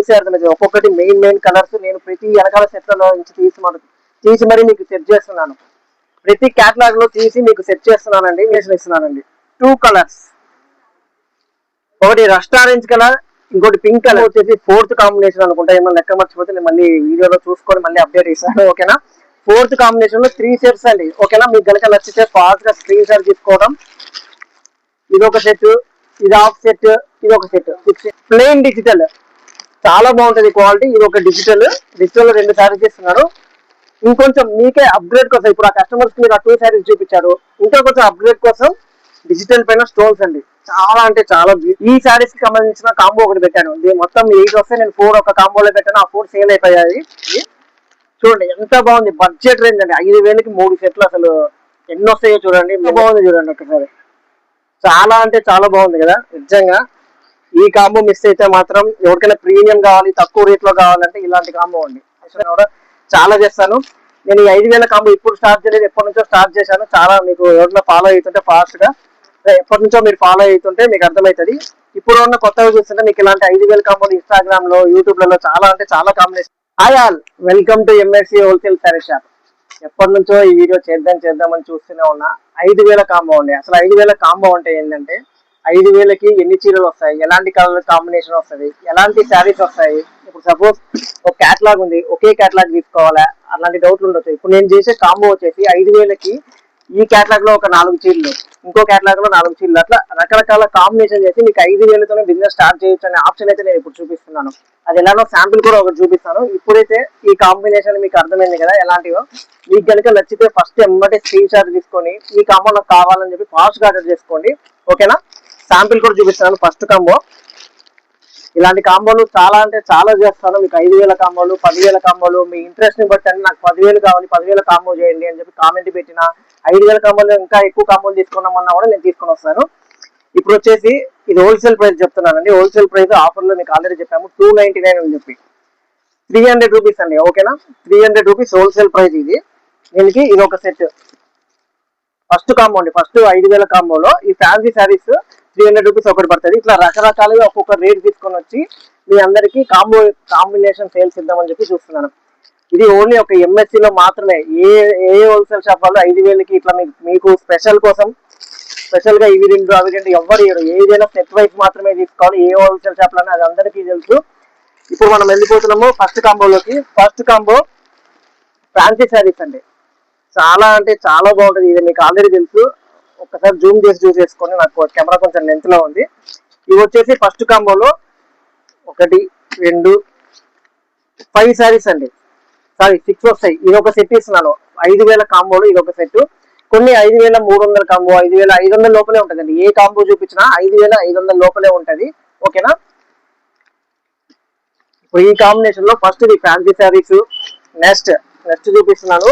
చూసే అర్థమైంది. ఒక్కొక్కటి మెయిన్ కలర్స్ నేను ప్రతి వెనకాల సెట్లలో నుంచి తీసి మరి మీకు సెట్ చేస్తున్నాను. ప్రతి క్యాటలాగ్ లో తీసి మీకు సెట్ చేస్తున్నానండి, నేషన్ ఇస్తున్నానండి. 2 కలర్స్, ఒకటి రస్ట్ ఆరెంజ్ కలర్, ఇంకోటి పింక్ కలర్ వచ్చేసి 4th కాంబినేషన్ అనుకుంటా. ఏమన్నా లెక్క మర్చిపోతే నేను మళ్ళీ వీడియోలో చూసుకొని మళ్ళీ అప్డేట్ ఇస్తాను. ఓకేనా, 4th కాంబినేషన్ లో 3 సెట్స్ అండి. ఓకేనా, మీకు కనుక నచ్చితే ఫాస్ట్ గా స్క్రీన్ షాట్ తీసుకోవడం. ఇది ఒక సెట్, ఇది హాఫ్ సెట్, ఇది ఒక సెట్. ప్లెయిన్ డిజిటల్ చాలా బాగుంటది క్వాలిటీ. ఇది ఒక డిజిటల్ లో 2 సారీస్ ఇస్తున్నారు. ఇంకొంచెం మీకే అప్గ్రేడ్ కోసం ఇప్పుడు ఆ కస్టమర్స్ మీరు ఆ 2 సారీస్ చూపించారు, ఇంకా కొంచెం అప్గ్రేడ్ కోసం డిజిటల్ పైన స్టోన్స్ అండి. చాలా అంటే చాలా ఈ సారీస్ కి సంబంధించిన కాంబో ఒకటి పెట్టాను. ఇది మొత్తం 8 వస్తే నేను 4 ఒక కాంబోలో పెట్టాను. ఆ 4 సేల్ అయిపోయాయి. చూడండి ఎంత బాగుంది, బడ్జెట్ రేంజ్ అండి. 5,000కి 3 సెట్లు. అసలు ఎన్ని వస్తాయో చూడండి, ఎంత బాగుంది చూడండి ఒకసారి. చాలా అంటే చాలా బాగుంది కదా నిజంగా. ఈ కాంబో మిస్ అయితే మాత్రం ఎవరికైనా ప్రీమియం కావాలి, తక్కువ రేట్ లో కావాలంటే ఇలాంటి కాంబో అండి. కూడా చాలా చేస్తాను నేను. ఈ 5,000 కాంబో ఇప్పుడు స్టార్ట్ చేయలేదు, ఎప్పటి నుంచో స్టార్ట్ చేశాను. చాలా మీకు ఎవరైనా ఫాలో అవుతుంటే ఫాస్ట్ గా, ఎప్పటి నుంచో మీరు ఫాలో అవుతుంటే మీకు అర్థమవుతుంది. ఇప్పుడు ఉన్న కొత్తగా చూస్తుంటే మీకు ఇలాంటి 5,000 కాంబోలు ఇన్స్టాగ్రామ్ లో, యూట్యూబ్ లలో చాలా అంటే చాలా combination. Hi all, welcome to MSc wholesale sorry shop. ఎప్పటి నుంచో ఈ వీడియో చేద్దామని చూస్తూనే ఉన్నా. 5,000 కాంబో అండి. అసలు 5,000 కాంబో అంటే ఏంటంటే 5,000కి ఎన్ని చీరలు వస్తాయి, ఎలాంటి కలర్ కాంబినేషన్ వస్తుంది, ఎలాంటి శారీస్ వస్తాయి. ఇప్పుడు సపోజ్ ఒక క్యాటలాగ్ ఉంది, ఒకే క్యాటలాగ్ తీసుకోవాలా, అలాంటి డౌట్లు ఉండొచ్చు. ఇప్పుడు నేను చేసే కాంబో వచ్చేసి 5,000కి ఈ క్యాటలాగ్ లో ఒక 4 చీరలు, ఇంకో క్యాటలాగ్ లో 4 చీరలు, అట్లా రకరకాల కాంబినేషన్ చేసి మీకు 5,000తోనే బిజినెస్ స్టార్ట్ చేయొచ్చు అనే ఆప్షన్ అయితే నేను ఇప్పుడు చూపిస్తున్నాను. అది ఎలానో శాంపిల్ కూడా ఒకటి చూపిస్తాను. ఇప్పుడైతే ఈ కాంబినేషన్ మీకు అర్థమైంది కదా ఎలాంటివో. మీకు కనుక నచ్చితే ఫస్ట్ ఎమ్మటే స్క్రీన్ షాట్ తీసుకొని ఈ కాంబో నాకు కావాలని చెప్పి ఫాస్ట్ గా ఆర్డర్ చేసుకోండి. ఓకేనా, శాంపిల్ కూడా చూపిస్తాను. ఫస్ట్ కాంబో, ఇలాంటి కాంబోలు చాలా అంటే చాలా చేస్తాను. మీకు 5,000 కాంబోలు, 10,000 కాంబోలు, మీ ఇంట్రెస్ట్ ని బట్టి అంటే నాకు 10,000 కావాలి, 10,000 కాంబో చేయండి అని చెప్పి కామెంట్ పెట్టిన 5,000 కాంబోలు ఇంకా ఎక్కువ కాంబోలు తీసుకున్నామన్నా కూడా నేను తీసుకొని వస్తాను. ఇప్పుడు వచ్చేసి ఇది హోల్సేల్ ప్రైస్ చెప్తున్నానండి. హోల్సేల్ ప్రైస్ ఆఫర్ లో మీకు ఆల్రెడీ చెప్పాము 299 అని చెప్పి 300 రూపీస్ అండి. ఓకేనా, 300 రూపీస్ హోల్సేల్ ప్రైస్. ఇది దీనికి ఇది ఒక సెట్. ఫస్ట్ కాంబో అండి. ఫస్ట్ 5,000 కాంబోలో ఈ ఫ్యాన్సీ శారీస్ 300 రూపీస్ ఒకటి పడుతుంది. ఇట్లా రకరకాలుగా ఒక్కొక్క రేట్ తీసుకొని వచ్చి మీ అందరికి కాంబినేషన్ సేల్స్ ఇద్దామని చెప్పి చూస్తున్నాను. ఇది ఓన్లీ ఒక ఎంఎస్సి లో మాత్రమే. ఏ హోల్సేల్ షాప్ వాళ్ళు 5,000కి ఇట్లా మీకు స్పెషల్ కోసం స్పెషల్ గా ఇవి రెండు అవి రెండు ఎవరు ఇవ్వరు. ఏదైనా సెట్ వైస్ మాత్రమే తీసుకోవాలి. ఏ హోల్సేల్ షాప్ లోనే అది అందరికీ తెలుసు. ఇప్పుడు మనం వెళ్ళిపోతున్నాము ఫస్ట్ కాంబోలోకి. ఫస్ట్ కాంబో ఫ్యాన్సీ శారీస్ అండి. చాలా అంటే చాలా బాగుంటుంది. ఇది మీకు ఆల్రెడీ తెలుసు. ఒక్కసారి జూమ్ చేసి చూసేసుకొని, నాకు కెమెరా కొంచెం లెంత్ లో ఉంది. ఇవి వచ్చేసి ఫస్ట్ కాంబోలో 1 2 5 శారీస్ అండి. సారీ 6 వస్తాయి. ఇది ఒక సెట్ ఇస్తున్నాను. 5,000 కాంబోలో ఇది ఒక సెట్. కొన్ని 5,300 కాంబో, 5,500 లోపలే ఉంటుందండి. ఏ కాంబో చూపించినా 5,500 లోపలే ఉంటది. ఓకేనా, ఇప్పుడు ఈ కాంబినేషన్ లో ఫస్ట్ ఇది ఫ్యాన్సీ శారీస్. నెక్స్ట్ చూపిస్తున్నాను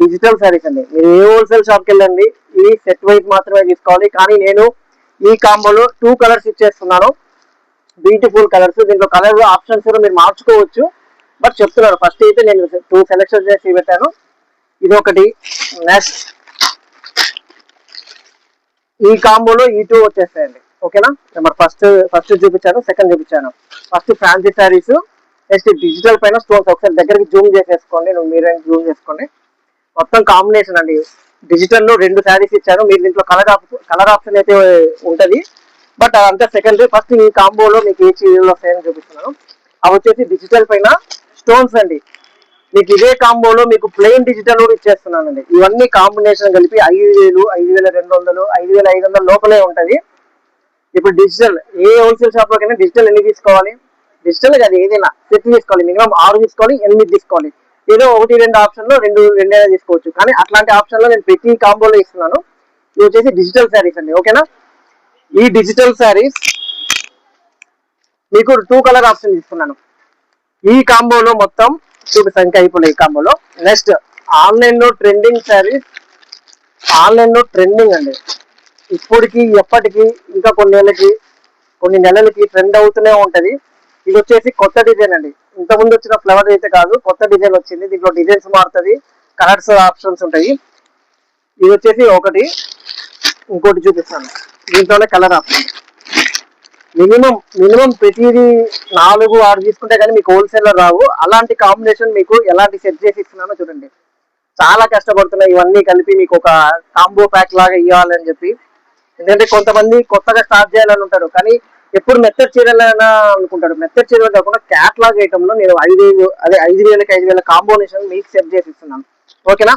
డిజిటల్ శారీస్ అండి. మీరు ఏ హోల్సేల్ షాప్కి వెళ్ళండి, ఇవి సెట్ వైజ్ మాత్రమే తీసుకోవాలి. కానీ నేను ఈ కాంబోలో 2 కలర్స్ ఇచ్చేస్తున్నాను. Beautiful colours. దీంట్లో కలర్ ఆప్షన్స్ కూడా మీరు మార్చుకోవచ్చు. బట్ చెప్తున్నాను, ఫస్ట్ అయితే నేను 2 సెలెక్షన్ చేసి పెట్టాను. ఇది ఒకటి. నెక్స్ట్ ఈ కాంబోలో ఈ 2 వచ్చేస్తాయండి. ఓకేనా, నెంబర్ ఫస్ట్ చూపించాను, సెకండ్ చూపించాను. First fancy saris, next digital పైన స్టోన్స్. ఒకసారి దగ్గరికి జూమ్ చేసేసుకోండి, మీరే జూమ్ చేసుకోండి. మొత్తం కాంబినేషన్ అండి. డిజిటల్ లో 2 శారీస్ ఇచ్చాను. మీరు దీంట్లో కలర్ ఆప్షన్ అయితే ఉంటది, బట్ అంతా సెకండరీ. ఫస్ట్ ఈ కాంబోలో మీకు ఏ చీరలు వస్తాయని చూపిస్తున్నాను. అవి వచ్చేసి డిజిటల్ పైన స్టోన్స్ అండి. మీకు ఇదే కాంబోలో మీకు ప్లెయిన్ డిజిటల్ కూడా ఇచ్చేస్తున్నానండి. ఇవన్నీ కాంబినేషన్ కలిపి 5,000, 5,200, 5,500 లోపలే ఉంటది. ఇప్పుడు డిజిటల్ ఏ హోల్సేల్ షాప్ లోకైనా డిజిటల్ ఎన్ని తీసుకోవాలి? డిజిటల్ కాదు, ఏదైనా సెట్ తీసుకోవాలి. మినిమం 6 తీసుకోవాలి, 8 తీసుకోవాలి. ఏదో 1 2 ఆప్షన్ లో రెండైనా తీసుకోవచ్చు. కానీ అట్లాంటి ఆప్షన్ లో నేను ప్రతి కాంబోలో ఇస్తున్నాను. ఇది వచ్చేసి డిజిటల్ శారీస్ అండి. ఓకేనా, ఈ డిజిటల్ శారీస్ మీకు 2 కలర్ ఆప్షన్ ఇస్తున్నాను. ఈ కాంబోలో మొత్తం చూపిస్తాను, ఇంకా అయిపోయి ఈ కాంబోలో. నెక్స్ట్ ఆన్లైన్ లో ట్రెండింగ్ శారీస్. ఆన్లైన్ లో ట్రెండింగ్ అండి. ఇప్పటికి ఎప్పటికి ఇంకా కొన్ని నెలలకి ట్రెండ్ అవుతూనే ఉంటది. ఇది వచ్చేసి కొత్త డిజైన్ అండి. ఇంతకుముందు వచ్చిన ఫ్లవర్ అయితే కాదు, కొత్త డిజైన్ వచ్చింది. దీంట్లో డిజైన్స్ మారుతుంది, కలర్స్ ఆప్షన్స్ ఉంటాయి. ఇది వచ్చేసి ఒకటి. ఇంకోటి చూపిస్తాను, దీంట్లోనే కలర్ ఆప్షన్. మినిమం మినిమం ప్రతిదీ 4-6 తీసుకుంటే కానీ మీకు హోల్సేల్ రావు. అలాంటి కాంబినేషన్ మీకు ఎలాంటి సెట్ చేసి ఇస్తున్నానో చూడండి. చాలా కష్టపడుతున్నాయి ఇవన్నీ కలిపి మీకు ఒక కాంబో ప్యాక్ లాగా ఇవ్వాలని చెప్పి. ఎందుకంటే కొంతమంది కొత్తగా స్టార్ట్ చేయాలని ఉంటారు, కానీ ఎప్పుడు మెత్తడ్ చీరలైనా అనుకుంటాడు. మెత్తడ్ చీరలు కాకుండా క్యాట్లాగ్ ఐటమ్ లో నేను 5,000 అదే 5,000కి 5,000 కాంబినేషన్ మీకు సెట్ చేసి ఇస్తున్నాను. ఓకేనా?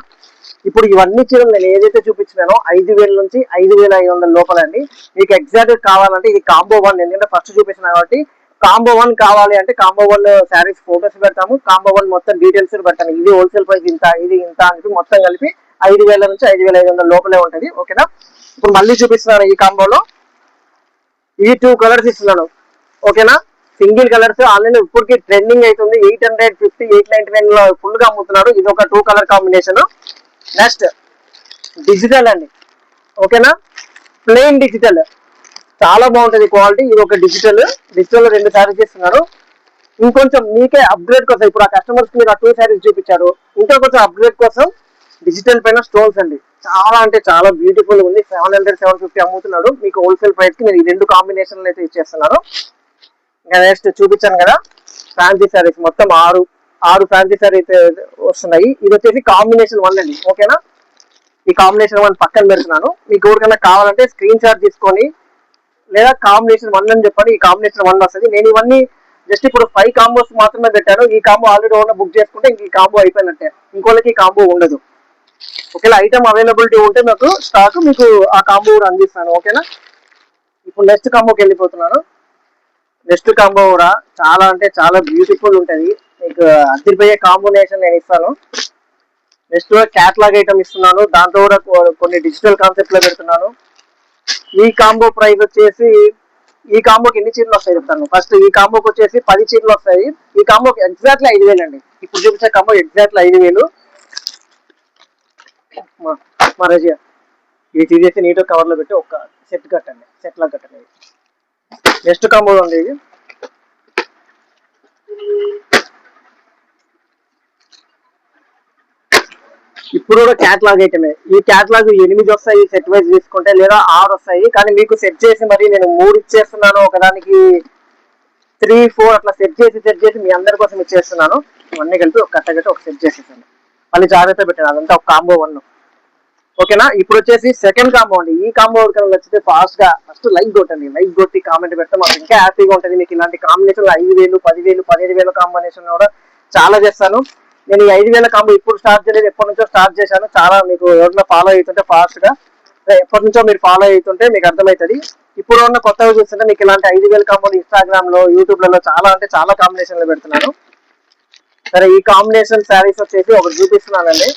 ఇప్పుడు ఇవన్నీ చీరలు నేను ఏదైతే చూపించినానో 5,000 నుంచి 5,500 లోపల అండి. మీకు ఎగ్జాక్ట్ కావాలంటే ఇది కాంబో 1, ఎందుకంటే ఫస్ట్ చూపిస్తున్నాను కాబట్టి కాంబో 1 కావాలి అంటే కాంబో 1 శారీస్ ఫోటోస్ పెడతాము, కాంబో 1 మొత్తం డీటెయిల్స్ పెడతాను. ఇది హోల్సేల్ ప్రైస్ ఇంత, ఇది ఇంత అని మొత్తం కలిపి 5,000 నుంచి 5,500 లోపలే ఉంటది. ఓకేనా? ఇప్పుడు మళ్ళీ చూపిస్తున్నాను ఈ కాంబోలో ఈ 2 కలర్స్ ఇస్తున్నాను. ఓకేనా? సింగిల్ కలర్స్ ఆన్లైన్ ఇప్పటికి ట్రెండింగ్ అవుతుంది. 850, 899 లో ఫుల్ గా అమ్ముతున్నారు. ఇది ఒక 2 కలర్ కాంబినేషన్. నెక్స్ట్ డిజిటల్ అండి. ఓకేనా? ప్లెయిన్ డిజిటల్ చాలా బాగుంటది క్వాలిటీ. ఇది ఒక డిజిటల్ లో 2 శారీస్ ఇస్తున్నారు. ఇంకొంచెం మీకే అప్గ్రేడ్ కోసం ఇప్పుడు ఆ కస్టమర్స్ మీరు ఆ 2 శారీస్ చూపించారు, ఇంకా కొంచెం అప్గ్రేడ్ కోసం డిజిటల్ పైన స్టోన్స్ అండి. చాలా అంటే చాలా బ్యూటిఫుల్ ఉంది. 700, 750 అమ్ముతున్నాడు. మీకు హోల్సేల్ ప్రైస్ కి నేను ఈ 2 కాంబినేషన్లు అయితే ఇచ్చేస్తున్నాను. ఇంకా నెక్స్ట్ చూపించాను కదా ఫ్యాన్సీ శారీస్, మొత్తం 6 ఫ్యాన్సీ శారీ అయితే వస్తున్నాయి. ఇది వచ్చేసి కాంబినేషన్ 1 అండి. ఓకేనా? ఈ కాంబినేషన్ 1 పక్కన పెడుతున్నాను. మీకు ఎవరికైనా కావాలంటే స్క్రీన్ షాట్ తీసుకొని లేదా కాంబినేషన్ 1 అని చెప్పండి. ఈ కాంబినేషన్ 1 వస్తుంది. నేను ఇవన్నీ జస్ట్ ఇప్పుడు 5 కాంబోస్ మాత్రమే పెట్టాను. ఈ కాంబో ఆల్రెడీ ఓన్ బుక్ చేసుకుంటే ఇంక ఈ కాంబో అయిపోయినట్టే, ఇంకోళ్ళకి ఈ కాంబో ఉండదు. ఒకవేళ ఐటమ్ అవైలబిలిటీ ఉంటే నాకు స్టాక్ మీకు ఆ కాంబో కూడా అందిస్తాను. ఓకేనా? ఇప్పుడు నెక్స్ట్ కాంబోకి వెళ్ళిపోతున్నాను. నెక్స్ట్ కాంబో కూడా చాలా అంటే చాలా బ్యూటిఫుల్ ఉంటుంది. మీకు అదిరిపోయే కాంబినేషన్ నేను ఇస్తాను. నెక్స్ట్ క్యాట్లాగ్ ఐటమ్ ఇస్తున్నాను, దాంతో కూడా కొన్ని డిజిటల్ కాన్సెప్ట్ లో పెడుతున్నాను. ఈ కాంబో ప్రైస్ వచ్చేసి ఈ కాంబోకి ఎన్ని చీరలు వస్తాయి చెప్తాను. ఫస్ట్ ఈ కాంబోకి వచ్చేసి 10 చీరలు వస్తాయి. ఈ కాంబోకి ఎగ్జాక్ట్లీ 5,000 అండి. ఇప్పుడు చూపించే కాంబో ఎగ్జాక్ట్లీ 5,000. మా రజియా ఇది తీసేసి నీట్ కవర్ లో పెట్టి ఒక సెట్ కట్టండి, సెట్ లా కట్టండి. నెక్స్ట్ కాంబో ఉంది ఇది. ఇప్పుడు కూడా క్యాట్లాగ్ ఐటమే. ఈ క్యాట్లాగ్ 8 వస్తాయి సెట్ వైజ్ తీసుకుంటే, లేదా 6 వస్తాయి. కానీ మీకు సెట్ చేసి మరి నేను 3 ఇచ్చేస్తున్నాను, ఒకదానికి 3, 4 అట్లా సెట్ చేసి మీ అందరి కోసం ఇచ్చేస్తున్నాను. ఇవన్నీ కలిపి ఒక కట్టగట్టి ఒక సెట్ చేసేసాను. మళ్ళీ జాగ్రత్త పెట్టాను, అదంతా ఒక కాంబో 1. ఓకేనా? ఇప్పుడు వచ్చేసి సెకండ్ కాంబో అండి. ఈ కాంబో కనుక నచ్చితే ఫాస్ట్ గా ఫస్ట్ లైక్ కొట్టండి. లైక్ కొట్టి కామెంట్ పెడితే మాకు ఇంకా హ్యాపీగా ఉంటుంది. మీకు ఇలాంటి కాంబినేషన్ 5,000, 10,000, 15,000 కాంబినేషన్ కూడా చాలా చేస్తాను. నేను ఈ 5,000 కాంబో ఇప్పుడు స్టార్ట్ చేయలేదు, ఎప్పటి నుంచో స్టార్ట్ చేశాను. చాలా మీకు ఎవరైనా ఫాలో అవుతుంటే ఫాస్ట్ గా ఎప్పటి నుంచో మీరు ఫాలో అవుతుంటే మీకు అర్థమవుతుంది. ఇప్పుడు ఉన్న కొత్తగా చూస్తుంటే మీకు ఇలాంటి 5,000 కాంబోలు ఇన్స్టాగ్రామ్ లో, యూట్యూబ్ లలో చాలా అంటే చాలా కాంబినేషన్లు పెడుతున్నాను. సరే, ఈ కాంబినేషన్ శారీస్ వచ్చేసి ఒకటి చూపిస్తున్నానండి.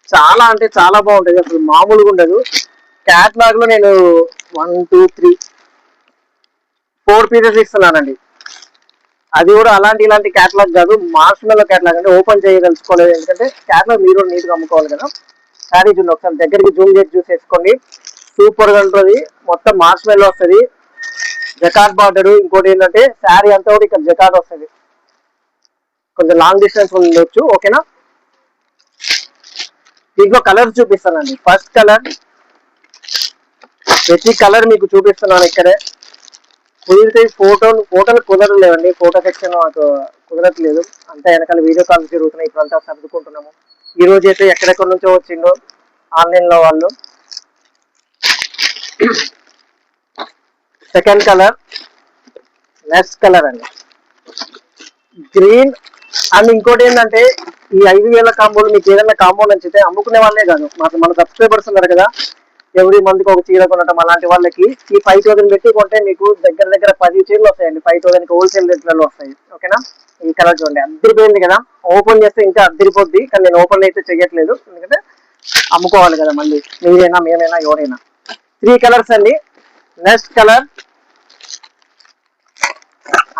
చాలా అంటే చాలా బాగుంటుంది, అసలు మామూలుగా ఉండదు. క్యాట్లాగ్ లో నేను 1, 2, 3, 4 పీసెస్ ఇస్తున్నానండి. అది కూడా ఇలాంటి క్యాట్లాగ్ కాదు, మార్ష్మెల్లో క్యాట్లాగ్ అంటే ఓపెన్ చేయదలుచుకోలేదు. ఎందుకంటే క్యాట్లాగ్ మీరు నీట్గా అమ్ముకోవాలి కదా. శారీ చూడండి, ఒకసారి దగ్గరికి జూమ్ చేసి చూసేసుకోండి. సూపర్ గా ఉంటుంది. మొత్తం మార్ష్మెల్లో వస్తుంది, జకార్డ్ బార్డర్. ఇంకోటి ఏంటంటే శారీ అంతా కూడా ఇక్కడ జకార్డ్ వస్తుంది. కొంచెం లాంగ్ డిస్టెన్స్ ఉండొచ్చు. ఓకేనా? దీంట్లో కలర్ చూపిస్తానండి. ఫస్ట్ కలర్, ప్రతి కలర్ మీకు చూపిస్తున్నాను ఇక్కడే. కుదిరితే ఫోటోలు కుదరలేవండి, ఫోటో సెక్షన్ మాకు కుదరట్లేదు. అంతా వెనకాల వీడియో కాల్స్ జరుగుతున్నాయి. ఇప్పుడు అంతా సర్దుకుంటున్నాము. ఈ రోజు అయితే ఎక్కడెక్కడి నుంచో వచ్చిండో ఆన్లైన్ లో వాళ్ళు. సెకండ్ కలర్, నెక్స్ట్ కలర్ అండి గ్రీన్. అండ్ ఇంకోటి ఏంటంటే ఈ 5,000 కాంబోలు మీకు ఏదైనా కాంబో నచ్చితే అమ్ముకునే వాళ్ళే కాదు, మన సబ్స్క్రైబర్స్ ఉన్నారు కదా, ఎవరి మందికి ఒక చీర కొనడం, అలాంటి వాళ్ళకి ఈ 5,000 పెట్టి కొంటే మీకు దగ్గర 10 చీరలు వస్తాయండి. 5,000కి హోల్సేల్ రేట్లలో వస్తాయి. ఓకేనా? ఈ కలర్ చూడండి, అద్దరిపోయింది కదా. ఓపెన్ చేస్తే ఇంకా అద్దరిపోద్ది, కానీ నేను ఓపెన్ అయితే చెయ్యట్లేదు, ఎందుకంటే అమ్ముకోవాలి కదా మళ్ళీ, మీరైనా మేమైనా ఎవరైనా. 3 కలర్స్ అండి. నెక్స్ట్ కలర్,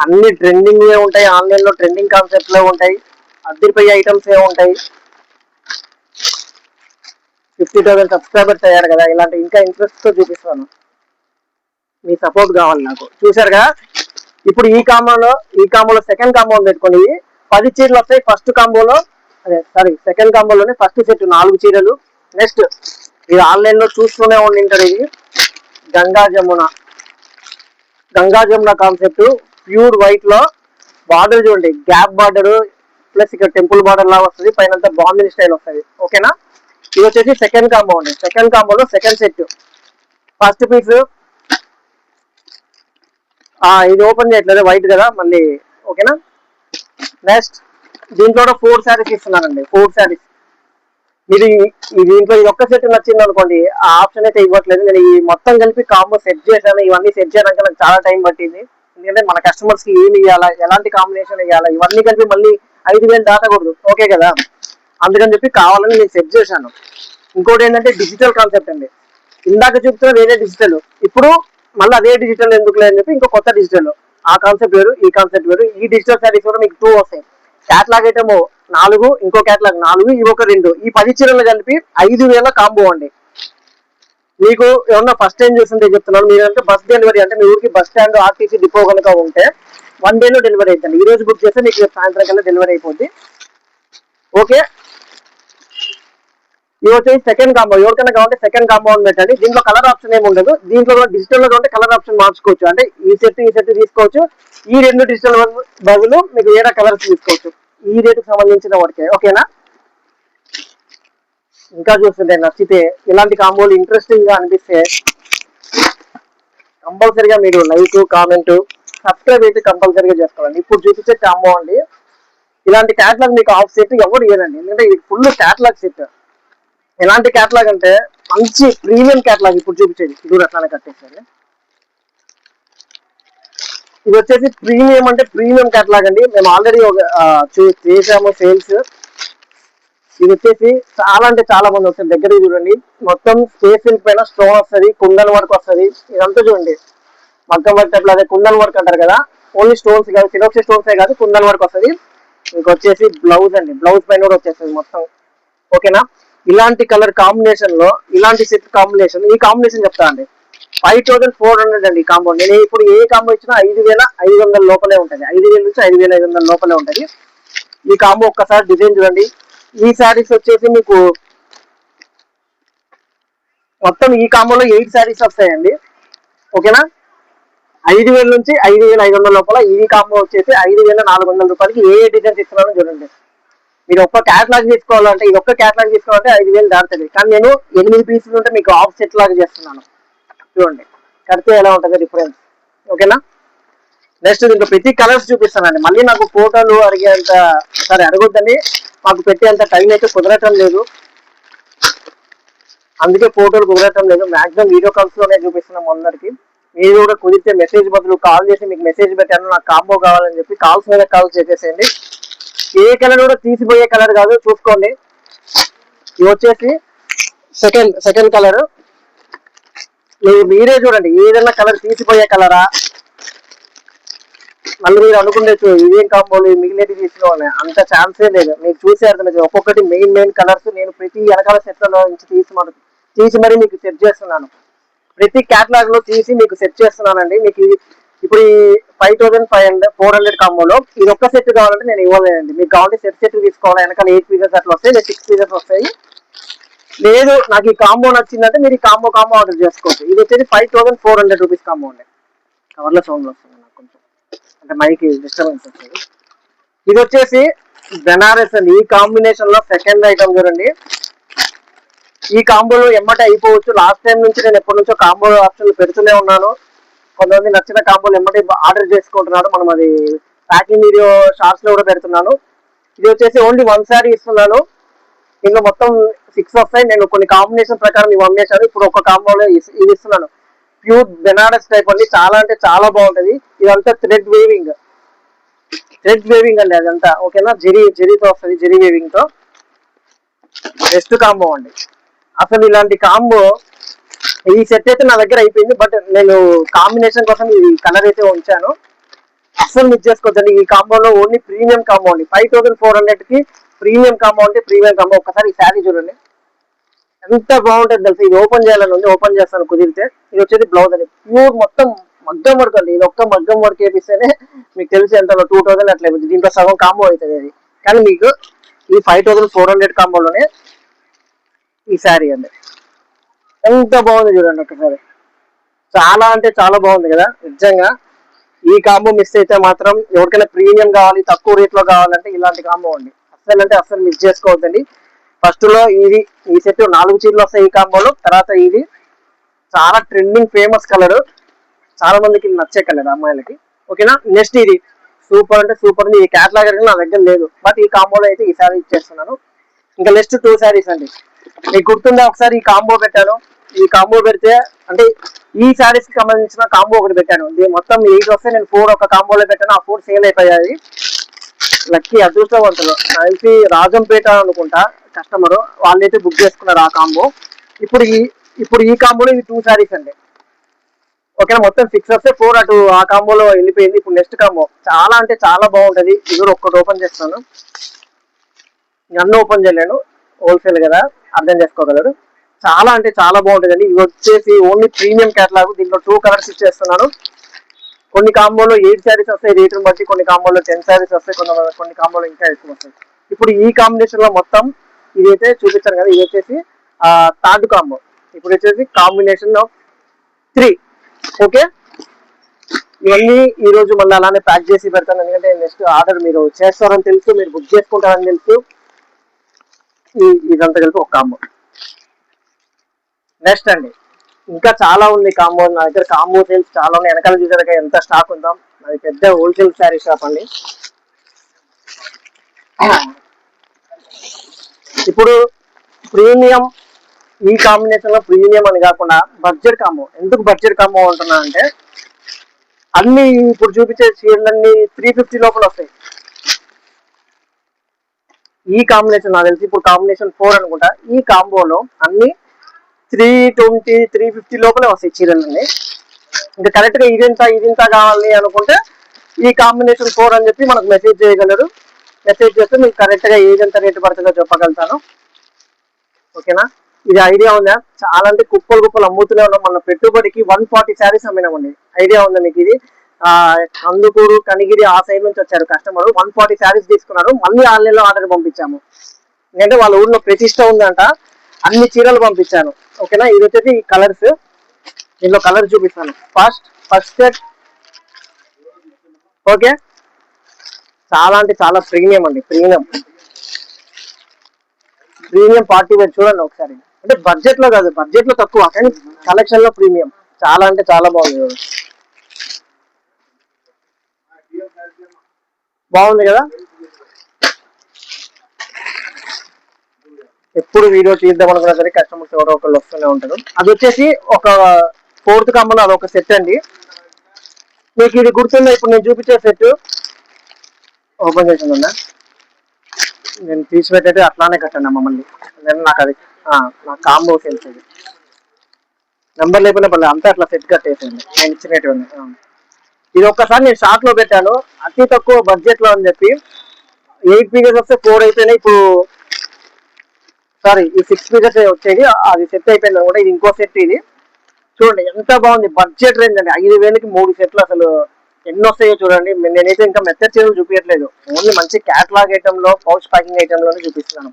అన్ని ట్రెండింగ్ ఉంటాయి, ఆన్లైన్ లో ట్రెండింగ్ కాన్సెప్ట్ లో ఉంటాయి, అద్దరిపోయే ఐటమ్స్ ఏ ఉంటాయి. 50,000 సబ్స్క్రైబర్స్ అయ్యారు కదా, ఇలాంటి ఇంకా ఇంట్రెస్ట్ తో చూపిస్తాను. మీ సపోర్ట్ కావాలి నాకు. చూసారు కదా, ఇప్పుడు ఈ కాంబోలో సెకండ్ కాంబో పెట్టుకోండి. 10 చీరలు వస్తాయి ఫస్ట్ కాంబోలో. సెకండ్ కాంబోలోనే ఫస్ట్ సెట్ 4 చీరలు. నెక్స్ట్ ఇది ఆన్లైన్ లో చూస్తూనే ఉండింటారు. ఇది Ganga Jamuna Ganga Jamuna concept, pure white లో బార్డర్ చూడండి, గ్యాప్ బార్డర్ ప్లస్ ఇక్కడ టెంపుల్ బార్డర్ లాగా వస్తుంది, పైన బాంబిని స్టైల్ వస్తుంది. ఓకేనా, ఇది వచ్చేసి సెకండ్ కాంబో అండి. సెకండ్ కాంబోలో సెకండ్ సెట్. ఫస్ట్ పీస్ ఇది ఓపెన్ చేయట్లేదు, వైట్ కదా మళ్ళీ. ఓకేనా, నెక్స్ట్ దీంట్లో కూడా 4 శారీస్ ఇస్తున్నానండి. 4 శారీస్. ఇది దీంట్లో ఇది ఒక్క సెట్ నచ్చింది అనుకోండి, ఆ ఆప్షన్ అయితే ఇవ్వట్లేదు. నేను ఈ మొత్తం కలిపి కాంబో సెట్ చేశాను. ఇవన్నీ సెట్ చేయడానికి నాకు చాలా టైం పట్టింది. ఎందుకంటే మన కస్టమర్స్ కి ఏమి ఇవ్వాలా, ఎలాంటి కాంబినేషన్ ఇవ్వాలా, ఇవన్నీ కలిపి మళ్ళీ 5,000 దాటకూడదు. ఓకే కదా, అందుకని చెప్పి కావాలని నేను సెట్ చేశాను. ఇంకోటి ఏంటంటే డిజిటల్ కాన్సెప్ట్ అండి. ఇందాక చూపుతున్న వేరే డిజిటల్, ఇప్పుడు మళ్ళీ అదే డిజిటల్ ఎందుకు లేదని చెప్పి ఇంకో కొత్త డిజిటల్. ఆ కాన్సెప్ట్ వేరు, ఈ కాన్సెప్ట్ వేరు. ఈ డిజిటల్ శారీస్ కూడా మీకు 2 వస్తాయి. క్యాట్లాగ్ ఐటమ్ 4, ఇంకో క్యాట్లాగ్ 4, ఇవి ఒక 2. ఈ 10 చీరలు కలిపి 5,000 కాంబో అండి. మీకు ఏమన్నా ఫస్ట్ టైం చూస్తుంటే చెప్తున్నాను, మీరంటే బస్ డెలివరీ, అంటే మీ ఊరికి బస్ స్టాండ్ ఆర్టీసీ డిపో కనుక ఉంటే 1 డేలో డెలివరీ అవుతుంది. ఈ రోజు బుక్ చేస్తే మీకు సాయంత్రం కల్లా డెలివరీ అయిపోద్ది. ఓకే, ఇది వచ్చేసి సెకండ్ కాంబో. ఎవరికైనా కావాలంటే సెకండ్ కాంబో అని పెట్టండి. దీంట్లో కలర్ ఆప్షన్ ఏమి ఉండదు. దీంట్లో కూడా డిజిటల్ లో ఉంటే కలర్ ఆప్షన్ మార్చుకోవచ్చు. అంటే ఈ సెట్ తీసుకోవచ్చు. ఈ 2 డిజిటల్ బదులు మీకు వేరే కలర్స్ తీసుకోవచ్చు, ఈ రేటుకి సంబంధించిన వాటికే. ఓకేనా, ఇంకా చూస్తుంటే నచ్చితే ఇలాంటి కాంబోలు ఇంట్రెస్టింగ్ గా అనిపిస్తే కంపల్సరీగా మీరు లైక్, కామెంట్, సబ్స్క్రైబ్ అయితే కంపల్సరీగా చేసుకోవాలండి. ఇప్పుడు చూపించే కాంబో అండి. ఇలాంటి క్యాట్లాగ్ మీకు ఆఫ్ సెట్ ఎవరు ఇవ్వనండి, ఎందుకంటే ఇది ఫుల్ క్యాట్లాగ్ సెట్. ఎలాంటి క్యాట్లాగ్ అంటే మంచి ప్రీమియం క్యాట్లాగ్. ఇప్పుడు చూపించేది ఇది అట్లానే కట్టేసండి. ఇది వచ్చేసి ప్రీమియం అంటే ప్రీమియం క్యాట్లాగ్ అండి. మేము ఆల్రెడీ చేసాము సేల్స్. ఇది వచ్చేసి చాలా అంటే చాలా మంది వస్తుంది. దగ్గర చూడండి, మొత్తం స్పేస్ సిల్క్ పైన స్టోన్ వస్తుంది, కుందన్ వర్క్ వస్తుంది. ఇదంతా చూడండి మగ్గం వర్క్ టైప్, అదే కుందన్ వర్క్ అంటారు కదా. ఓన్లీ స్టోన్స్ కాదు, సిలోక్సీ స్టోన్సే కాదు, కుందన్ వర్క్ వస్తుంది. ఇంకొచ్చేసి బ్లౌజ్ అండి, బ్లౌజ్ పైన కూడా వచ్చేస్తుంది మొత్తం. ఓకేనా, ఇలాంటి కలర్ కాంబినేషన్ లో ఇలాంటి సెట్ కాంబినేషన్, ఈ కాంబినేషన్ చెప్తా అండి. 5,400 అండి ఈ కాంబో. నేను ఇప్పుడు ఏ కాంబో ఇచ్చినా 5,500 లోపలే ఉంటుంది. 5,000 నుంచి 5,500 లోపలే ఉంటుంది. ఈ కాంబో ఒక్కసారి డిజైన్ చూడండి. ఈ శారీస్ వచ్చేసి మీకు మొత్తం ఈ కాంబోలో 8 శారీస్ వస్తాయండి. ఓకేనా, 5,000 నుంచి 5,500 లోపల ఈ కాంబో వచ్చేసి 5,400 రూపాయలకి ఏ డిజైన్స్ ఇస్తున్నానో చూడండి. మీరు ఒక్క క్యాట్లాగ్ తీసుకోవాలంటే, ఇది ఒక్క క్యాట్లాగ్ తీసుకోవాలంటే 5,000 దాటుతుంది. కానీ నేను 8 పీసులు ఉంటే మీకు ఆఫ్ సెట్ లాగా చేస్తున్నాను. చూడండి కడితే ఎలా ఉంటుంది డిఫరెన్స్. ఓకేనా, నెక్స్ట్ ఇంకా ప్రతి కలర్స్ చూపిస్తానండి. మళ్ళీ నాకు ఫోటోలు అడిగేంత సరే అడగొద్దని, మాకు పెట్టేంత టైం అయితే కుదరటం లేదు, అందుకే ఫోటోలు కుదరటం లేదు. మాక్సిమం వీడియో కాల్స్ లోనే చూపిస్తున్నాం అందరికి. మీరు కూడా కుదిరితే మెసేజ్ బదులు కాల్ చేసి మీకు మెసేజ్ పెట్టాను నాకు కాంబో కావాలని చెప్పి కాల్స్ మీద కాల్ చేసేసేయండి. ఏ కలర్ కూడా తీసిపోయే కలర్ కాదు, చూసుకోండి. ఇది వచ్చేసి సెకండ్ కలర్. మీరే చూడండి, ఏదైనా కలర్ తీసిపోయే కలరా, మళ్ళీ మీరు అనుకుండొచ్చు ఇదేం కాంబోలు మిగిలినవి తీసుకోవాలి, అంత ఛాన్సే లేదు. మీకు చూసే అర్థమైంది. ఒక్కొక్కటి మెయిన్ కలర్స్ నేను ప్రతి వెనకాల సెట్లలో నుంచి తీసి మరి మీకు సెట్ చేస్తున్నాను. ప్రతి క్యాటలాగ్ లో తీసి మీకు సెట్ చేస్తున్నానండి. మీకు ఇప్పుడు ఈ 5,400 కాంబోలో ఇది ఒక్క సెట్ కావాలంటే నేను ఇవ్వలేనండి. మీకు కావాలంటే సెట్ తీసుకోవాలి. వెనకాల 8 పీసెస్ అట్లా వస్తాయి, లేదా 6 పీసెస్ వస్తాయి. లేదు నాకు ఈ కాంబో నచ్చిందంటే మీరు ఈ కాంబో ఆర్డర్ చేసుకోవచ్చు. ఇది వచ్చేసి 5,400 రూపీస్ కాంబో అండి. కవర్లో సౌండ్ వస్తుంది నాకు కొంచెం, అంటే మైక్ డిస్టర్బెన్స్ వస్తుంది. ఇది వచ్చేసి బెనారస్ అండి. ఈ కాంబినేషన్ లో సెకండ్ ఐటమ్ చూడండి. ఈ కాంబోలో ఎమ్మటే అయిపోవచ్చు. లాస్ట్ టైం నుంచి నేను ఎప్పటి నుంచో కాంబో ఆప్షన్లు పెడుతూనే ఉన్నాను. కొంతమంది నచ్చిన కాంబోలు ఎమ్మటే ఆర్డర్ చేసుకుంటున్నారు. మనం అది ప్యాకింగ్ వీడియో షార్ట్స్ లో కూడా పెడుతున్నాను. ఇది వచ్చేసి ఓన్లీ 1 శారీ ఇస్తున్నాను. ఇంకా మొత్తం 6 వస్తాయి. నేను కొన్ని కాంబినేషన్ ప్రకారం ఇవి అమ్మేశాను. ఇప్పుడు ఒక కాంబోలో ఇది ఇస్తున్నాను. ప్యూర్ బెనారస్ టైప్ అండి. చాలా అంటే చాలా బాగుంటది. ఇదంతా థ్రెడ్ వేవింగ్ అండి అదంతా. ఓకేనా, జెరీతో వస్తుంది, జెరీ వేవింగ్ తో. బెస్ట్ కాంబో అండి. అసలు ఇలాంటి కాంబో ఈ సెట్ అయితే నా దగ్గర అయిపోయింది. బట్ నేను కాంబినేషన్ కోసం ఈ కలర్ అయితే ఉంచాను. అస్సలు మిస్ చేసుకోవద్దండి. ఈ కాంబోలో ఓన్లీ ప్రీమియం కాంబో అండి. 5,400 కి ప్రీమియం కాంబో అంటే ప్రీమియం కాంబో. ఒకసారి ఈ శారీ చూడండి ఎంత బాగుంటుంది తెలుసు. ఇది ఓపెన్ చేయాలని ఉంది, ఓపెన్ చేస్తాను కుదిరితే. ఇది వచ్చేది బ్లౌజ్ అండి. ప్యూర్ మొత్తం మగ్గం వర్క్ అండి. ఇది ఒక్క మగ్గం వర్క్ వేపిస్తేనే మీకు తెలిసి ఎంత 2,000 అట్లా అయిపోతుంది. దీంట్లో సగం కాంబో అవుతుంది అది. కానీ మీకు ఈ 5,400 కాంబోలోనే ఈ శారీ అండి ఎంత బాగుంది చూడండి ఒకసారి. చాలా అంటే చాలా బాగుంది కదా నిజంగా. ఈ కాంబో మిస్ అయితే మాత్రం ఎవరికైనా ప్రీమియం కావాలి, తక్కువ రేట్ లో కావాలంటే ఇలాంటి కాంబో అండి. అస్సలు అంటే అస్సలు మిస్ చేసుకోవద్దండి. ఫస్ట్ లో ఇది ఈ సెట్ 4 చీరలు వస్తాయి ఈ కాంబోలో. తర్వాత ఇది చాలా ట్రెండింగ్ ఫేమస్ కలర్, చాలా మందికి నచ్చే కలర్ అమ్మాయిలకి. ఓకేనా. నెక్స్ట్ ఇది సూపర్ అంటే సూపర్ ఉంది. ఈ క్యాట్లాగ్ నా దగ్గర లేదు, బట్ ఈ కాంబోలో అయితే ఈ సారీ ఇచ్చేస్తున్నాను. ఇంకా నెక్స్ట్ 2 శారీస్ అండి. మీకు గుర్తుందా ఒకసారి ఈ కాంబో పెట్టాను. ఈ కాంబో పెడితే అంటే ఈ శారీస్ కి సంబంధించిన కాంబో ఒకటి పెట్టాను. దీని మొత్తం 8 వస్తే నేను 4 ఒక కాంబోలో పెట్టాను. ఆ 4 సేల్ అయిపోయాయి. లక్కీ అదృష్టవంతులు కలిసి రాజంపేట అనుకుంటా కస్టమర్, వాళ్ళైతే బుక్ చేసుకున్నారు ఆ కాంబో. ఇప్పుడు ఈ కాంబోలో ఈ 2 శారీస్ అండి. ఓకేనా. మొత్తం 6 వస్తే 4 అటు ఆ కాంబోలో వెళ్ళిపోయింది. ఇప్పుడు నెక్స్ట్ కాంబో చాలా అంటే చాలా బాగుంటది. ఇది ఒక్కటి ఓపెన్ చేస్తాను, అన్నీ ఓపెన్ చేయలేను, హోల్సేల్ కదా అర్థం చేసుకోగలరు. చాలా అంటే చాలా బాగుంటుందండి. ఇవి వచ్చేసి ఓన్లీ ప్రీమియం క్యాటలాగ్. దీంట్లో 2 కలర్స్ ఇచ్చేస్తున్నాను. కొన్ని కాంబోలో 8 శారీస్ వస్తాయి రేటును బట్టి, కొన్ని కాంబోలో 10 శారీస్ వస్తాయి, కొన్ని కాంబోలో ఇంకా ఎక్కువ వస్తాయి. ఇప్పుడు ఈ కాంబినేషన్ లో మొత్తం ఇదైతే చూపించాను కదా, ఇది వచ్చేసి థర్డ్ కాంబో. ఇప్పుడు వచ్చేసి కాంబినేషన్ ఆఫ్ 3. ఓకే. ఇవన్నీ ఈ రోజు మళ్ళీ అలానే ప్యాక్ చేసి పెడతాను, ఎందుకంటే నెక్స్ట్ ఆర్డర్ మీరు చేస్తారని తెలుసు, మీరు బుక్ చేసుకుంటారని తెలుసు. ఇదంతా కలిపి ఒక కాంబో. నెక్స్ట్ అండి ఇంకా చాలా ఉంది కాంబో. నా దగ్గర కాంబో సేల్స్ చాలా ఉన్నాయి. వెనకాల చూసాక ఎంత స్టాక్ ఉందాం. అది పెద్ద హోల్సేల్ శారీ షాప్ అండి. ఇప్పుడు ప్రీమియం ఈ కాంబినేషన్ లో ప్రీమియం అని కాకుండా బడ్జెట్ కాంబో. ఎందుకు బడ్జెట్ కాంబో అంటున్నా అంటే అన్ని ఇప్పుడు చూపించే చీరలన్నీ 350 లోపల వస్తాయి. ఈ కాంబినేషన్ నాకు తెలిసి ఇప్పుడు కాంబినేషన్ 4 అనుకుంటా. ఈ కాంబోలో అన్ని 320 350 లోపలే వస్తాయి చీరలన్నీ. ఇంకా కరెక్ట్ గా ఇదింత కావాలి అనుకుంటే ఈ కాంబినేషన్ 4 అని చెప్పి మనకు మెసేజ్ చేయగలరు. మెసేజ్ చేస్తే మీకు కరెక్ట్ గా ఏదెంత రేటు పడుతుందో చెప్పగలుగుతాను. ఓకేనా. ఇది ఐడియా ఉందా. చాలా అంటే కుప్పలు అమ్ముతూనే ఉన్నాం. మన పెట్టుబడికి 140 శారీస్ అమ్మినామండి. ఐడియా ఉందా మీకు ఇది. కందుకూరు కనిగిరి ఆ సైడ్ నుంచి వచ్చారు కస్టమర్, 140 శారీస్ తీసుకున్నారు. మళ్ళీ ఆన్లైన్ లో ఆర్డర్ పంపించాము. ఎందుకంటే వాళ్ళ ఊర్లో ప్రతిష్ట ఉందంట, అన్ని చీరలు పంపించాను. ఓకేనా. ఇది వచ్చేసి ఈ కలర్స్. దీనిలో కలర్ చూపిస్తాను. First set. ఓకే. చాలా అంటే చాలా ప్రీమియం అండి. ప్రీమియం పార్టీ వేర్ చూడండి ఒకసారి. అంటే బడ్జెట్ లో కాదు, బడ్జెట్ లో తక్కువ కానీ కలెక్షన్ లో ప్రీమియం. చాలా అంటే చాలా బాగుంది. బాగుంది కదా. ఎప్పుడు వీడియో తీద్దాం అనుకున్నా సరే కస్టమర్స్ ఎవరో ఒకళ్ళు వస్తూనే ఉంటారు. అది వచ్చేసి ఒక 4th కాంబోలో అదొక సెట్ అండి. మీకు ఇది గుర్తుందా. ఇప్పుడు నేను చూపించే సెట్ ఓపెన్ చేసిందా, నేను తీసిపెట్టేది అట్లానే కట్టండి మమ్మల్ని. నేను నాకు అది నా కాంబో సేల్స్ ఇది నెంబర్ లేకుండా పర్లేదు, అంతా అట్లా సెట్ కట్టేసింది నేను ఇచ్చినటువంటి. ఇది ఒక్కసారి నేను షార్ట్ లో పెట్టాను అతి తక్కువ బడ్జెట్ లో అని చెప్పి. 8 పీసెస్ వస్తే 4 అయిపోయినాయి. ఇప్పుడు సారీ ఈ 6 పీసెస్ వచ్చేది, అది సెట్ అయిపోయింది అనమాట. ఇది ఇంకో సెట్. ఇది చూడండి ఎంత బాగుంది. బడ్జెట్ రేంజ్ అండి. 5,000కి 3 సెట్లు. అసలు ఎన్ని వస్తాయో చూడండి. నేనైతే ఇంకా మెత్తడి చీరలు చూపించట్లేదు, ఓన్లీ మంచి క్యాటలాగ్ ఐటమ్ లో, పౌచ్ ప్యాకింగ్ ఐటమ్ లోనే చూపిస్తున్నాను.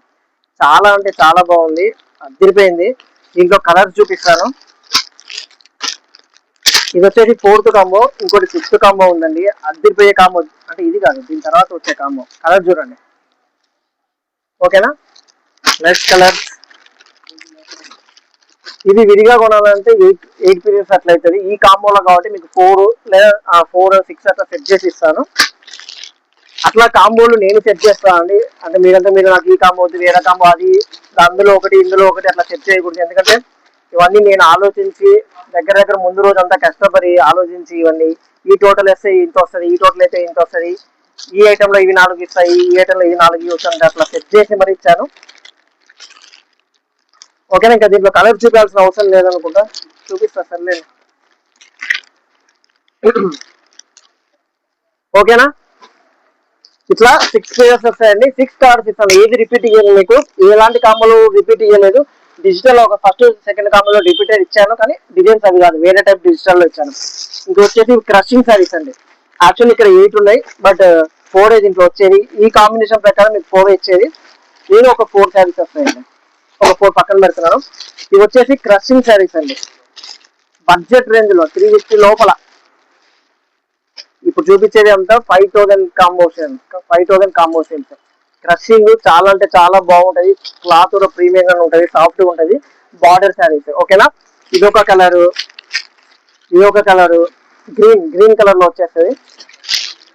చాలా అంటే చాలా బాగుంది, అదిరిపోయింది. దీంట్లో కలర్స్ చూపిస్తాను. ఇది వచ్చేసి 4th కాంబో. ఇంకోటి 6th కాంబో ఉందండి. అదిరిపోయే కాంబో. అంటే ఇది కాదు, దీని తర్వాత వచ్చే కాంబో. కలర్ చూడండి. ఓకేనా. Next colour. ఇది విడిగా కొనాలంటే 8 పీసెస్ అట్లా అవుతుంది. ఈ కాంబోలో కాబట్టి మీకు 4 లేదా 4 6 అట్లా సెట్ చేసి ఇస్తాను. అట్లా కాంబోలు నేను సెట్ చేస్తాను అండి. అంటే మీరు నాకు ఈ కాంబో వద్దు, వేరే కాంబో, అది అందులో ఒకటి ఇందులో ఒకటి అట్లా సెట్ చేయకూడదు. ఎందుకంటే ఇవన్నీ నేను ఆలోచించి దగ్గర ముందు రోజు అంతా కష్టపడి ఆలోచించి ఇవన్నీ ఈ టోటల్ వేస్తే ఇంత వస్తుంది, ఈ టోటల్ అయితే ఇంత వస్తుంది, ఈ ఐటెంలో ఇవి 4 ఇస్తాయి, ఈ ఐటెంలో ఇవి 4 ఇవ్వచ్చు, అట్లా సెట్ చేసి మరి ఇచ్చాను. ఓకేనా. ఇంకా దీంట్లో కలర్ చూపించాల్సిన అవసరం లేదనుకుంటా, చూపిస్తా సర్లేదు. ఓకేనా. ఇట్లా 6 పేజెస్ వస్తాయండి. 6 కార్డ్స్ ఇస్తాను. ఏది రిపీట్ ఇయ్యలేదు మీకు, ఎలాంటి కాంబోలు రిపీట్ ఇయ్యలేదు. డిజిటల్ ఒక ఫస్ట్ సెకండ్ కాంబోలో రిపీటెడ్ ఇచ్చాను, కానీ డిజైన్స్ అవి కాదు, వేరే టైప్ డిజిటల్ లో ఇచ్చాను. ఇంక వచ్చేసి క్రషింగ్ సారీస్ అండి. యాక్చువల్లీ ఇక్కడ 8 ఉన్నాయి, బట్ 4 దీంట్లో వచ్చేది. ఈ కాంబినేషన్ ప్రకారం మీకు 4 ఇచ్చేది. నేను ఒక 4 శారీస్ వస్తాయండి, ఒక 4 పక్కన పెడుతున్నాను. ఇవి వచ్చేసి క్రషింగ్ శారీస్ అండి. బడ్జెట్ రేంజ్ లో 350 లోపల. ఇప్పుడు చూపించేది అంతా 5000 కాంబో సేల్స్. క్రషింగ్ చాలా అంటే చాలా బాగుంటది, క్లాత్ కూడా ప్రీమియం గా ఉంటది, సాఫ్ట్ గా ఉంటది. బార్డర్ శారీస్ ఓకేనా. ఇదొక కలరు, గ్రీన్ కలర్ లో వచ్చేస్తుంది.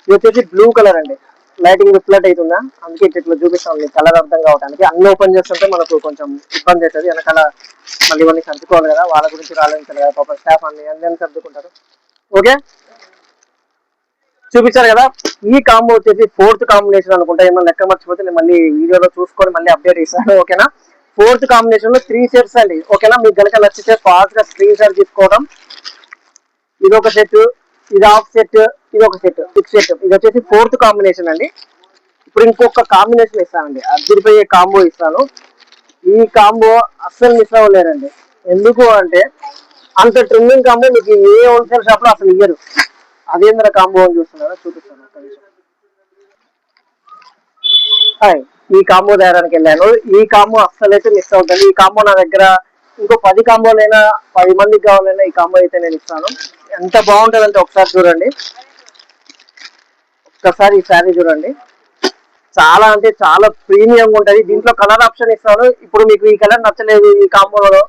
ఇది వచ్చేసి బ్లూ కలర్ అండి. లైటింగ్ రిఫ్లెక్ట్ అవుతుందా, అందుకే ఇట్లా చూపిస్తాం కలర్ అర్థం కావడానికి. అన్ని ఓపెన్ చేస్తుంటే మనకు కొంచెం ఇబ్బంది అవుతుంది, వెనకాల మళ్ళీ ఇవన్నీ సర్దుకోవాలి కదా, వాళ్ళ గురించి ఆలోచించాలి కదా, పాప స్టాఫ్ అన్ని సర్దుకుంటారు. ఓకే, చూపించారు కదా. ఈ కాంబో వచ్చేసి 4th కాంబినేషన్ అనుకుంటా, ఏమన్నా లెక్క మర్చిపోతే నేను మళ్ళీ వీడియోలో చూసుకొని మళ్ళీ అప్డేట్ ఇస్తాను ఓకేనా. 4th కాంబినేషన్ లో 3 సెట్స్ అండి ఓకేనా. మీకు కనుక నచ్చితే ఫాస్ట్ గా స్క్రీన్ షాట్ తీసుకోవడం. ఇది ఒక సెట్, ఇది హాఫ్ సెట్, ఇది ఒక సెట్, 6 సెట్. ఇది వచ్చేసి 4th కాంబినేషన్ అండి. ఇప్పుడు ఇంకొక కాంబినేషన్ ఇస్తానండి, అదిరిపోయే కాంబో ఇస్తాను. ఈ కాంబో అస్సలు మిస్ అవ్వలేరండి. ఎందుకు అంటే అంత ట్రెండింగ్ కాంబో మీకు ఏ హోల్సేల్ షాప్ లో అసలు ఇయ్యరు. అదేంద్ర కాంబో అని చూస్తున్నారా, చూపిస్తాను ఒక్క నిమిషం. ఈ కాంబో తేడానికి వెళ్ళాను. ఈ కాంబో అస్సలైతే మిస్ అవుతుంది. ఈ కాంబో నా దగ్గర ఇంకో 10 కాంబోలైనా 10 మందికి కావాలైనా ఈ కాంబో అయితే నేను ఇస్తాను. ఎంత బాగుంటుందంటే ఒకసారి చూడండి, ఒక్కసారి ఈ శారీ చూడండి. చాలా అంటే చాలా ప్రీమియం ఉంటది. దీంట్లో కలర్ ఆప్షన్ ఇస్తాను. ఇప్పుడు మీకు ఈ కలర్ నచ్చలేదు ఈ కాంబోలో,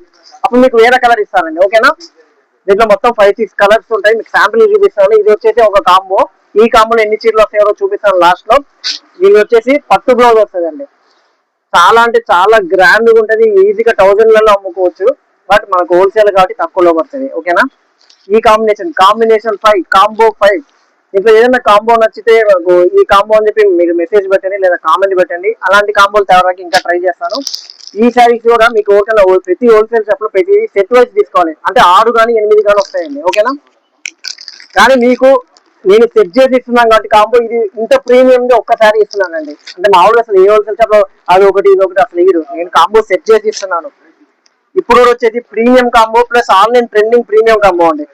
అప్పుడు మీకు వేరే కలర్ ఇస్తానండి ఓకేనా. దీంట్లో మొత్తం 5-6 కలర్స్ ఉంటాయి. మీకు శాంపిల్ చూపిస్తాను. ఇది వచ్చేసి ఒక కాంబో. ఈ కాంబోలో ఎన్ని చీరలు వస్తాయో చూపిస్తాను లాస్ట్ లో. ఇది వచ్చేసి పట్టు బ్లౌజ్ వస్తుందండి. చాలా అంటే చాలా గ్రాండ్ గా ఉంటది. ఈజీగా 1000లలో అమ్ముకోవచ్చు. బట్ మనకు హోల్సేల్ కాబట్టి తక్కువలో పడుతుంది ఓకేనా. ఈ కాంబినేషన్ 5 కాంబో 5. ఇప్పుడు ఏదైనా కాంబో నచ్చితే ఈ కాంబో అని చెప్పి మీరు మెసేజ్ పెట్టండి లేదా కామెంట్ పెట్టండి. అలాంటి కాంబోలు తేవడానికి ఇంకా ట్రై చేస్తాను. ఈ శారీస్ కూడా మీకు ఓకేనా, ప్రతి హోల్సేల్ షాప్ లో ప్రతి సెట్ వైజ్ తీసుకోవాలి. అంటే 6 కానీ 8 కానీ వస్తాయండి ఓకేనా. కానీ మీకు నేను సెట్ చేసి ఇస్తున్నాను కాబట్టి కాంబో ఇది ఇంత ప్రీమియం గా ఒక్కసారి ఇస్తున్నానండి. అంటే మామూలుగా అసలు ఏ హోల్సేల్ షాప్ లో అది ఒకటి ఇది ఒకటి అసలు ఇయ్యరు. నేను కాంబో సెట్ చేసి ఇస్తున్నాను. ఇప్పుడు వచ్చేసి premium combo plus online trending premium combo అండి.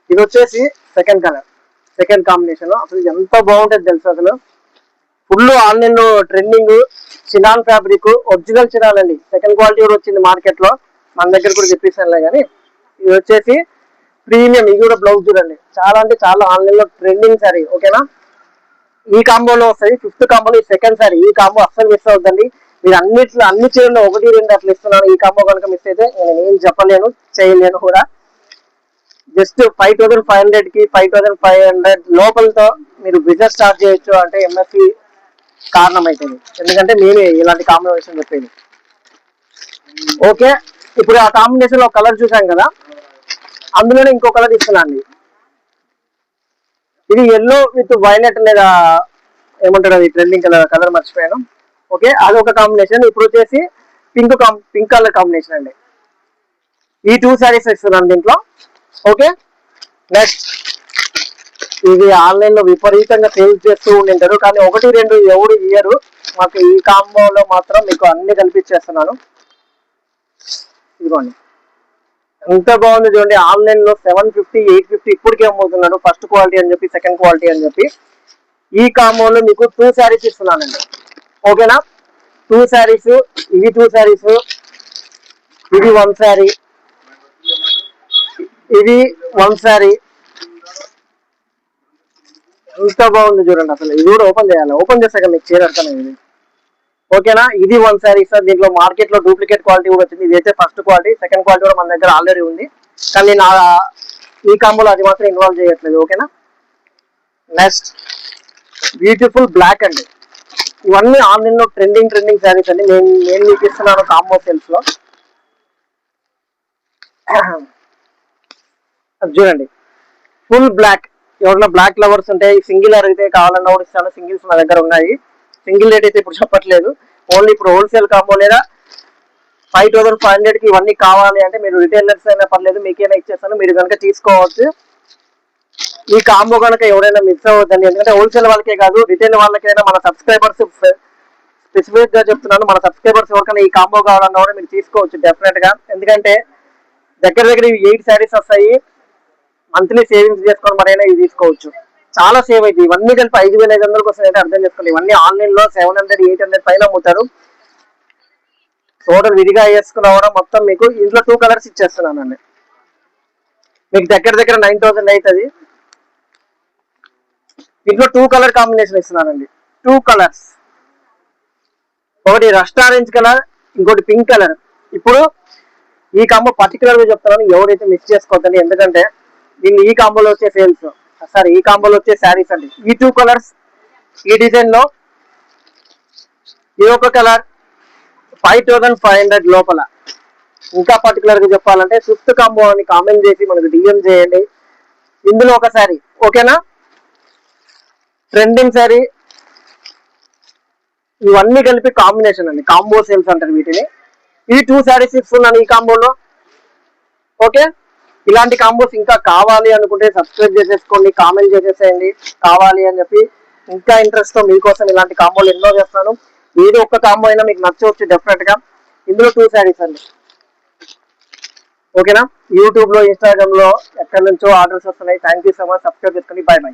ఇది వచ్చేసి సెకండ్ కాంబినేషన్. అసలు ఎంత బాగుంటుంది తెలుసు, అసలు ఫుల్ ఆన్లైన్ లో trending chinon fabric, original chinon అండి. సెకండ్ క్వాలిటీ కూడా వచ్చింది మార్కెట్ లో, మన దగ్గర కూడా చెప్పేసానులే. కానీ ఇది వచ్చేసి ప్రీమియం. ఇది కూడా బ్లౌజ్ చూడండి, చాలా అంటే చాలా ఆన్లైన్ లో ట్రెండింగ్ సారీ ఓకేనా. ఈ కాంబోలో వస్తుంది 5th కాంబోలో ఈ సెకండ్ సారీ. ఈ కాంబో అస్సలు మిస్ అవుతుంది. మీరు అన్ని చీరల్లో 1-2 అట్లా ఇస్తున్నాను. ఈ కాంబో కనుక మిస్ అయితే నేను ఏం చెప్పలేను, చేయలేను కూడా. జస్ట్ 5500 కి 5500 లోపలతో మీరు బిజినెస్ స్టార్ట్ చేయొచ్చు అంటే ఎంఎస్సి కారణం అవుతుంది. ఎందుకంటే మేమే ఇలాంటి కాంబినేషన్ చెప్పేది ఓకే. ఇప్పుడు ఆ కాంబినేషన్ లో కలర్ చూసాం కదా, అందులోనే ఇంకో కలర్ ఇస్తున్నాను. ఇది ఎల్లో విత్ వైలెట్ లేదా ఏమంటారు అది ట్రెండింగ్ కలర్ మర్చిపోయాను ఓకే. అదొక కాంబినేషన్. ఇప్పుడు వచ్చేసి పింక్ కలర్ కాంబినేషన్ అండి. ఈ 2 శారీస్ ఇస్తున్నాను దీంట్లో ఓకే. నెక్స్ట్ ఇది ఆన్లైన్ లో విపరీతంగా సేల్స్ చేస్తూ ఉండింటారు, కానీ 1-2 ఎవరు ఇయ్యరు. మాకు ఈ కాంబోలో మాత్రం మీకు అన్ని కల్పించేస్తున్నాను. ఇదిగోండి ఎంత బాగుంది చూడండి. ఆన్లైన్ లో 750, 850 ఇప్పటికే అమ్ముతున్నాడు, ఫస్ట్ క్వాలిటీ అని చెప్పి సెకండ్ క్వాలిటీ అని చెప్పి. ఈ కాంబోలో మీకు 2 శారీస్ ఇస్తున్నానండి ఓకేనా. 2 శారీస్, ఇవి 2 శారీస్, ఇది 1 శారీ, ఇది 1 శారీ. ఎంత బాగుంది చూడండి అసలు. ఇది కూడా ఓపెన్ చేయాలి, ఓపెన్ చేశాక మీకు చీర అర్థమైంది ఓకేనా. ఇది 1 శారీ సార్. దీంట్లో మార్కెట్ లో డూప్లికేట్ క్వాలిటీ కూడా వచ్చింది. ఇది అయితే ఫస్ట్ క్వాలిటీ, సెకండ్ క్వాలిటీ కూడా మన దగ్గర ఆల్రెడీ ఉంది, కానీ నా ఈ కాంబోలో అది మాత్రం ఇన్వాల్వ్ చేయట్లేదు ఓకేనా. నెక్స్ట్ బ్యూటిఫుల్ బ్లాక్ అండి. ఇవన్నీ ఆన్లైన్ లో ట్రెండింగ్ శారీస్ అండి. నేను మీకు ఇస్తున్నాను కాంబో సేల్స్ లో. చూడండి ఫుల్ బ్లాక్. ఎవరైనా బ్లాక్ లవర్స్ ఉంటే సింగిల్ అయితే కావాలన్నా కూడా ఇస్తాను. సింగిల్స్ నా దగ్గర ఉన్నాయి. సింగిల్ రేట్ అయితే ఇప్పుడు చెప్పట్లేదు, ఓన్లీ ఇప్పుడు హోల్సేల్ కాంబో లేదా 5500 కి ఇవన్నీ కావాలి అంటే మీరు రిటైలర్స్ అయినా పర్లేదు, మీకైనా ఇచ్చేస్తాను, మీరు కనుక తీసుకోవచ్చు. ఈ కాంబో కనుక ఎవరైనా మిస్ అవ్వద్దండి. ఎందుకంటే హోల్సేల్ వాళ్ళకే కాదు, రిటైల్ వాళ్ళకైనా మన సబ్స్క్రైబర్స్ స్పెసిఫిక్ గా చెప్తున్నాను, మన సబ్స్క్రైబర్స్ ఎవరికైనా ఈ కాంబో కావాలన్నా కూడా మీరు తీసుకోవచ్చు డెఫినెట్ గా. ఎందుకంటే దగ్గర 8 శారీస్ వస్తాయి. మంత్లీ సేవింగ్స్ చేసుకొని మరైనా ఇవి తీసుకోవచ్చు. చాలా సేవ్ అవుతుంది. ఇవన్నీ కలిపి 5500 వస్తాయంటే అర్థం చేసుకోండి. ఇవన్నీ ఆన్లైన్ లో 700, 800 పైన అమ్ముతారు. టోటల్ విడిగా వేసుకున్న కూడా మొత్తం మీకు ఇంట్లో 2 కలర్స్ ఇచ్చేస్తున్నానండి. మీకు దగ్గర దగ్గర 9000 అవుతుంది. ఇంట్లో 2 కలర్ కాంబినేషన్ ఇస్తున్నానండి. 2 కలర్స్, ఒకటి రస్ట్ ఆరెంజ్ కలర్, ఇంకోటి పింక్ కలర్. ఇప్పుడు ఈ కాంబో పర్టికులర్ గా చెప్తాను, ఎవరైతే మిస్ చేసుకోవద్దండి. ఎందుకంటే దీన్ని ఈ కాంబోలో వచ్చే సేల్స్, సారీ ఈ కాంబోలో వచ్చే శారీస్ అండి. ఈ 2 కలర్స్ ఈ డిజైన్ లో ఈ ఒక కలర్ 5500 లోపల. ఇంకా పర్టికులర్ గా చెప్పాలంటే 5th కాంబో అని కామెంట్ చేసి మనకు డిఎం చేయండి. ఇందులో ఒక శారీ, ఓకేనా, ట్రెండింగ్ శారీ. ఇవన్నీ కలిపి కాంబినేషన్ అండి, కాంబో సేల్స్ అంటారు వీటిని. ఈ 2 శారీస్ ఇస్తున్నాను ఈ కాంబోలో. ఓకే, ఇలాంటి కాంబోస్ ఇంకా కావాలి అనుకుంటే సబ్స్క్రైబ్ చేసేసుకోండి, కామెంట్ చేసేసేయండి కావాలి అని చెప్పి. ఇంకా ఇంట్రెస్ట్ తో మీకోసం ఇలాంటి కాంబోలు ఎన్నో చేస్తాను. ఏదో ఒక్క కాంబో అయినా మీకు నచ్చవచ్చు డెఫినెట్ గా. ఇందులో 2 శారీస్ అండి, ఓకేనా. యూట్యూబ్ లో, ఇన్స్టాగ్రామ్ లో ఎక్కడి నుంచో ఆర్డర్స్ వస్తున్నాయి. Thank you so much. Subscribe చేసుకోండి. Bye by.